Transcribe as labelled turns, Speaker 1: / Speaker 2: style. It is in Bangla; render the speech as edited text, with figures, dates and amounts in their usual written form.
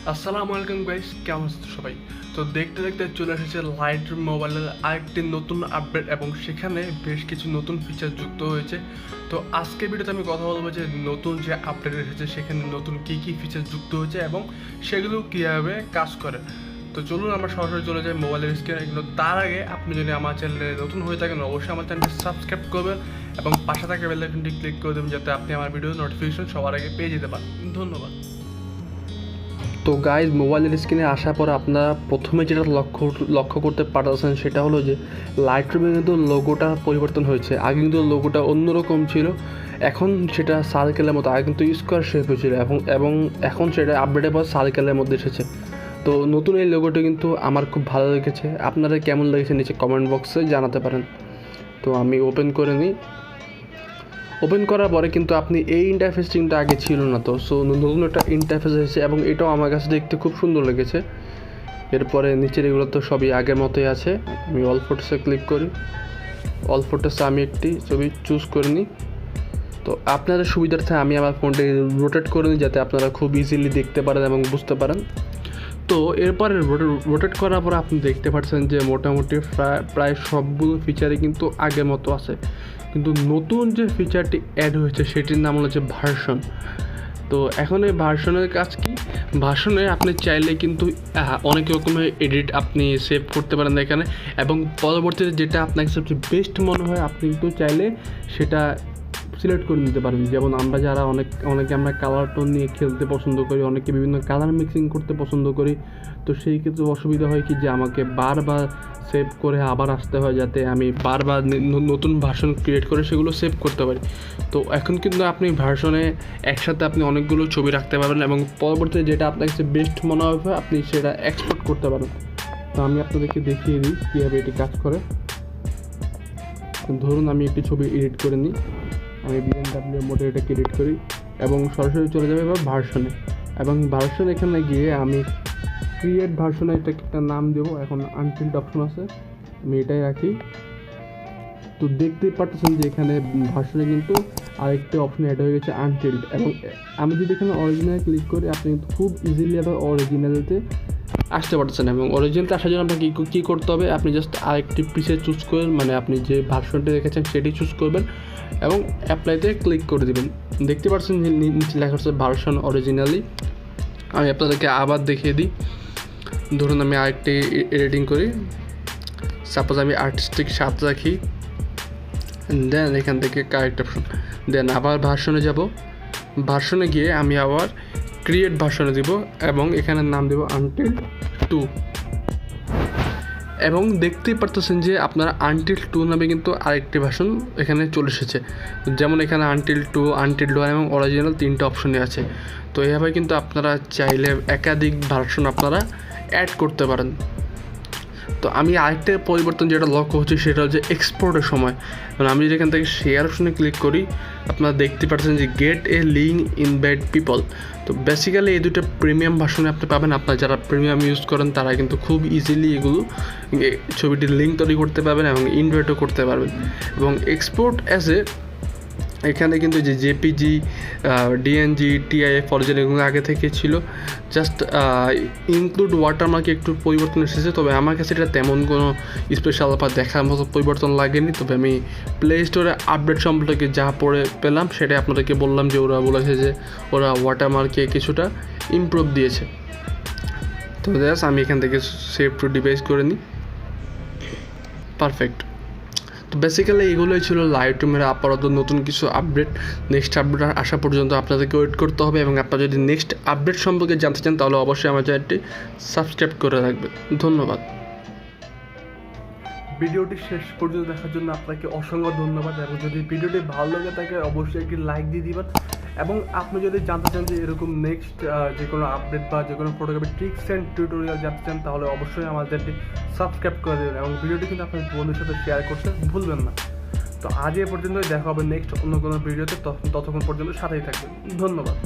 Speaker 1: আসসালামু আলাইকুম গাইস, কেমন আছো সবাই? তো দেখতে দেখতে চলে এসেছে লাইটরুম মোবাইলের আরেকটি নতুন আপডেট এবং সেখানে বেশ কিছু নতুন ফিচার যুক্ত হয়েছে। তো আজকের ভিডিওতে আমি কথা বলবো যে নতুন যে আপডেট এসেছে সেখানে নতুন কী কী ফিচার যুক্ত হয়েছে এবং সেগুলো কীভাবে কাজ করে। তো চলুন আমরা সরাসরি চলে যাই মোবাইলের স্ক্রিনে। কিন্তু তার আগে আপনি যদি আমার চ্যানেলে নতুন হয়ে থাকেন অবশ্যই আমার চ্যানেলটি সাবস্ক্রাইব করবেন এবং পাশে থাকা বেল আইকনটি ক্লিক করে দেবেন যাতে আপনি আমার ভিডিও নোটিফিকেশন সবার আগে পেয়ে যেতে পারেন। ধন্যবাদ। তো গাইজ, মোবাইলের স্ক্রিনে আসার পর আপনারা প্রথমে যেটা লক্ষ্য করতে পারতেছেন সেটা হলো যে লাইটরুমে কিন্তু লোগোটা পরিবর্তন হয়েছে। আগে কিন্তু লোগোটা অন্যরকম ছিল, এখন সেটা সার্কেলের মতো, আগে কিন্তু স্কোয়ার শেপ হয়েছিল এবং এখন সেটা আপডেটের পর সার্কেলের মধ্যে এসেছে। তো নতুন এই লোগোটা কিন্তু আমার খুব ভালো লেগেছে। আপনারা কেমন লেগেছে নিচে কমেন্ট বক্সে জানাতে পারেন। তো আমি ওপেন করে নিই। ওপেন করার পরে কিন্তু আপনি এই ইন্টারফেসটি কিন্তু আগে ছিল না। তো নতুন একটা ইন্টারফেস এসেছে এবং এটাও আমার কাছে দেখতে খুব সুন্দর লেগেছে। এরপরে নিচের এগুলো তো সবই আগের মতোই আছে। আমি অল ফটোসে ক্লিক করি। অল ফটোসে আমি একটি ছবি চুজ করে নিই। তো আপনাদের সুবিধার্থে আমি আমার ফোনটি রোটেট করে নিই যাতে আপনারা খুব ইজিলি দেখতে পারেন এবং বুঝতে পারেন। তো এরপরে রোটেট করার পর আপনি দেখতে পাচ্ছেন যে মোটামুটি প্রায় সবগুলো ফিচারই কিন্তু আগের মতো আছে, কিন্তু নতুন যে ফিচারটি অ্যাড হয়েছে সেটির নাম হচ্ছে ভার্সন। তো এখন এই ভার্সনের কাজ কি? ভার্সনে আপনি চাইলে কিন্তু অনেক রকমের এডিট আপনি সেভ করতে পারেন এখানে, এবং পরবর্তীতে যেটা আপনাকে সবচেয়ে বেস্ট মনে হয় আপনি কিন্তু চাইলে সেটা সিলেক্ট করে নিতে পারেন। যেমন আমরা যারা অনেকে আমরা কালার টোন নিয়ে খেলতে পছন্দ করি, অনেকে বিভিন্ন কালার মিক্সিং করতে পছন্দ করি। তো সেই ক্ষেত্রে অসুবিধা হয় কি যে আমাকে বারবার সেভ করে আবার আসতে হয় যাতে আমি বারবার নতুন ভার্সন ক্রিয়েট করে সেগুলো সেভ করতে পারি। তো এখন কিন্তু আপনি ভার্সনে একসাথে আপনি অনেকগুলো ছবি রাখতে পারবেন এবং পরবর্তীতে যেটা আপনার কাছে বেস্ট মনে হবে আপনি সেটা এক্সপোর্ট করতে পারেন। তো আমি আপনাদেরকে দেখিয়ে দিই কীভাবে এটি কাজ করে। ধরুন আমি একটি ছবি এডিট করে নিই। আমি BMW মোডে এটাকে এডিট করি এবং সরাসরি চলে যাবে এবার ভার্সনে, এবং ভার্সন এখানে গিয়ে আমি ক্রিয়েট ভার্সনে এটাকে একটা নাম দেবো। এখন আনটিল্ড অপশন আছে, আমি এটাই রাখি। তো দেখতেই পাচ্ছেন যে এখানে ভার্সনে কিন্তু আরেকটা অপশন অ্যাড হয়ে গেছে আনটিল্ড, এবং আমি যদি এখানে অরিজিনাল ক্লিক করি আপনি কিন্তু খুব ইজিলি আবার অরিজিনালিতে আসতে পারছেন। এবং অরিজিনালতে আসার জন্য আপনাকে কী করতে হবে, আপনি জাস্ট আরেকটি পিসে চুজ করবেন, মানে আপনি যে ভার্সনটি রেখেছেন সেটি চুজ করবেন এবং অ্যাপ্লাইতে ক্লিক করে দেবেন। দেখতে পাচ্ছেন যে নিচে লেখা হচ্ছে ভার্সন অরিজিনালি। আমি আপনাদেরকে আবার দেখিয়ে দিই। ধরুন আমি আরেকটি এডিটিং করি, সাপোজ আমি আর্টিস্টিক 7 রাখি, দেন এখান থেকে কারেক্ট অপশন, দেন আবার ভার্সনে যাব। ভার্সনে গিয়ে আমি আবার ক্রিয়েট ভার্সনে দিব এবং এখানে নাম দেব আনটিল 2। এবং দেখতেই পারতেছেন যে আপনারা আনটিল 2 নামে কিন্তু আরেকটি ভার্সন এখানে চলে এসেছে। যেমন এখানে আনটিল 2, আনটিল 1 এবং অরিজিনাল 3টে অপশনই আছে। তো এভাবে কিন্তু আপনারা চাইলে একাধিক ভার্সন আপনারা অ্যাড করতে পারেন। তো আমি আরেকটা পরিবর্তন যেটা লক্ষ্য হচ্ছে সেটা হচ্ছে এক্সপোর্টের সময়। মানে আমি যদি এখান থেকে শেয়ার অপশনে ক্লিক করি আপনারা দেখতে পাচ্ছেন যে গেট এ লিঙ্ক ইনভাইট পিপল। তো বেসিক্যালি এই দুটো প্রিমিয়াম ভার্সনে আপনি পাবেন। আপনারা যারা প্রিমিয়াম ইউজ করেন তারা কিন্তু খুব ইজিলি এগুলো ছবিটির লিঙ্ক তৈরি করতে পারবেন এবং ইনভাইটও করতে পারবেন। এবং এক্সপোর্ট অ্যাজ এ এখানে কিন্তু যে জেপিজি, ডিএনজি, টিআইএফ অরিজিনাল এগুলো আগে থেকে ছিল, জাস্ট ইনক্লুড ওয়াটারমার্কে একটু পরিবর্তন এসেছে। তবে আমার কাছে এটা তেমন কোনো স্পেশাল বা দেখার মতো পরিবর্তন লাগেনি। তবে আমি প্লে স্টোরে আপডেট সম্পর্কে যা পড়ে পেলাম সেটাই আপনাদেরকে বললাম যে ওরা বলেছে যে ওরা ওয়াটারমার্কে কিছুটা ইমপ্রুভ দিয়েছে। তো জাস্ট আমি এখান থেকে সেভ টু ডিভাইস করে নিই। পারফেক্ট। তো বেসিক্যালি এগুলোই ছিল লাইটরুমের আপাতত নতুন কিছু আপডেট। নেক্সট আপডেট আসা পর্যন্ত আপনাদেরকে ওয়েট করতে হবে, এবং আপনারা যদি নেক্সট আপডেট সম্পর্কে জানতে চান তাহলে অবশ্যই আমার চ্যানেলটি সাবস্ক্রাইব করে রাখবেন। ধন্যবাদ। ভিডিওটি শেষ পর্যন্ত দেখার জন্য আপনাকে অসংখ্য ধন্যবাদ, এবং যদি ভিডিওটি ভালো লাগে থাকে অবশ্যই একটি লাইক দিয়ে দিবেন। এবং আপনি যদি জানতে চান যে এরকম নেক্সট যে কোনো আপডেট বা যে কোনো ফটোগ্রাফি ট্রিক্স অ্যান্ড টিউটোরিয়াল জানতে চান তাহলে অবশ্যই আমাদেরটি সাবস্ক্রাইব করে দেবেন, এবং ভিডিওটি কিন্তু আপনার বন্ধুদের সাথে শেয়ার করতে ভুলবেন না। তো আজ এ পর্যন্তই, দেখা হবে নেক্সট অন্য কোনো ভিডিওতে। ততক্ষণ পর্যন্ত সাথেই থাকবেন। ধন্যবাদ।